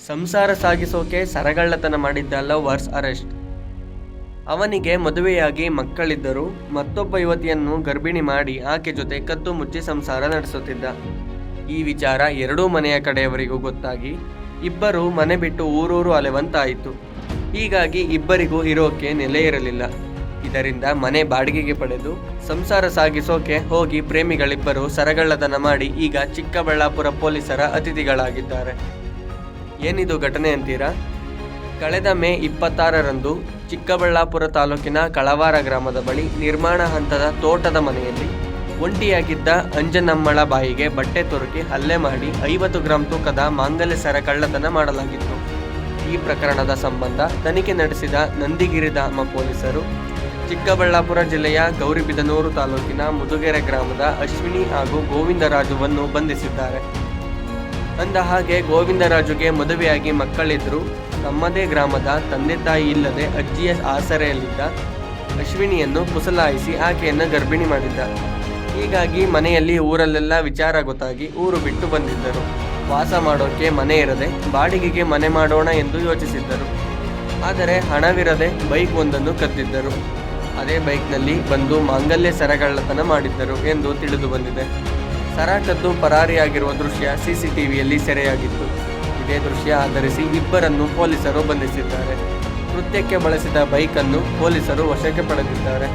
ಸಂಸಾರ ಸಾಗಿಸೋಕೆ ಸರಗಳ್ಳತನ ಮಾಡಿದ್ದ lovers arrest. ಅವನಿಗೆ ಮದುವೆಯಾಗಿ ಮಕ್ಕಳಿದ್ದರು. ಮತ್ತೊಬ್ಬ ಯುವತಿಯನ್ನು ಗರ್ಭಿಣಿ ಮಾಡಿ ಆಕೆ ಜೊತೆ ಕದ್ದು ಮುಚ್ಚಿ ಸಂಸಾರ ನಡೆಸುತ್ತಿದ್ದ. ಈ ವಿಚಾರ ಎರಡೂ ಮನೆಯ ಕಡೆಯವರಿಗೂ ಗೊತ್ತಾಗಿ ಇಬ್ಬರು ಮನೆ ಬಿಟ್ಟು ಊರೂರು ಅಲೆವಂತಾಯಿತು. ಹೀಗಾಗಿ ಇಬ್ಬರಿಗೂ ಇರೋಕೆ ನೆಲೆ ಇರಲಿಲ್ಲ. ಇದರಿಂದ ಮನೆ ಬಾಡಿಗೆಗೆ ಪಡೆದು ಸಂಸಾರ ಸಾಗಿಸೋಕೆ ಹೋಗಿ ಪ್ರೇಮಿಗಳಿಬ್ಬರು ಸರಗಳ್ಳತನ ಮಾಡಿ ಈಗ ಚಿಕ್ಕಬಳ್ಳಾಪುರ ಪೊಲೀಸರ ಅತಿಥಿಗಳಾಗಿದ್ದಾರೆ. ಏನಿದು ಘಟನೆ ಅಂತೀರಾ? ಕಳೆದ ಮೇ 26ರಂದು ಚಿಕ್ಕಬಳ್ಳಾಪುರ ತಾಲೂಕಿನ ಕಳವಾರ ಗ್ರಾಮದ ಬಳಿ ನಿರ್ಮಾಣ ಹಂತದ ತೋಟದ ಮನೆಯಲ್ಲಿ ಒಂಟಿಯಾಗಿದ್ದ ಅಂಜನಮ್ಮಳ ಬಾಯಿಗೆ ಬಟ್ಟೆ ತೊರುಕಿ ಹಲ್ಲೆ ಮಾಡಿ 50 ಗ್ರಾಂ ತೂಕದ ಮಾಂಗಲ್ಯ ಸರ ಕಳ್ಳತನ ಮಾಡಲಾಗಿತ್ತು. ಈ ಪ್ರಕರಣದ ಸಂಬಂಧ ತನಿಖೆ ನಡೆಸಿದ ನಂದಿಗಿರಿಧಾಮ ಪೊಲೀಸರು ಚಿಕ್ಕಬಳ್ಳಾಪುರ ಜಿಲ್ಲೆಯ ಗೌರಿಬಿದನೂರು ತಾಲೂಕಿನ ಮುದುಗೆರೆ ಗ್ರಾಮದ ಅಶ್ವಿನಿ ಹಾಗೂ ಗೋವಿಂದರಾಜುವನ್ನು ಬಂಧಿಸಿದ್ದಾರೆ. ಅಂದ ಹಾಗೆ ಗೋವಿಂದರಾಜುಗೆ ಮದುವೆಯಾಗಿ ಮಕ್ಕಳಿದ್ರು. ತಮ್ಮದೇ ಗ್ರಾಮದ ತಂದೆ ತಾಯಿ ಇಲ್ಲದೆ ಅಜ್ಜಿಯ ಆಸರೆಯಲ್ಲಿದ್ದ ಅಶ್ವಿನಿಯನ್ನು ಪುಸಲಾಯಿಸಿ ಆಕೆಯನ್ನು ಗರ್ಭಿಣಿ ಮಾಡಿದ್ದ. ಹೀಗಾಗಿ ಮನೆಯಲ್ಲಿ ಊರಲ್ಲೆಲ್ಲ ವಿಚಾರ ಗೊತ್ತಾಗಿ ಊರು ಬಿಟ್ಟು ಬಂದಿದ್ದರು. ವಾಸ ಮಾಡೋಕೆ ಮನೆ ಇರದೆ ಬಾಡಿಗೆಗೆ ಮನೆ ಮಾಡೋಣ ಎಂದು ಯೋಚಿಸಿದ್ದರು. ಆದರೆ ಹಣವಿರದೆ ಬೈಕ್ ಒಂದನ್ನು ಕದ್ದಿದ್ದರು. ಅದೇ ಬೈಕ್ನಲ್ಲಿ ಬಂದು ಮಾಂಗಲ್ಯ ಸರಗಳ್ಳತನ ಮಾಡಿದ್ದರು ಎಂದು ತಿಳಿದು ಬಂದಿದೆ. ಸರ ಕದ್ದು ಪರಾರಿಯಾಗಿರುವ ದೃಶ್ಯ ಸಿಸಿಟಿವಿಯಲ್ಲಿ ಸೆರೆಯಾಗಿತ್ತು. ಇದೇ ದೃಶ್ಯ ಆಧರಿಸಿ ಇಬ್ಬರನ್ನು ಪೊಲೀಸರು ಬಂಧಿಸಿದ್ದಾರೆ. ಕೃತ್ಯಕ್ಕೆ ಬಳಸಿದ ಬೈಕನ್ನು ಪೊಲೀಸರು ವಶಕ್ಕೆ ಪಡೆದಿದ್ದಾರೆ.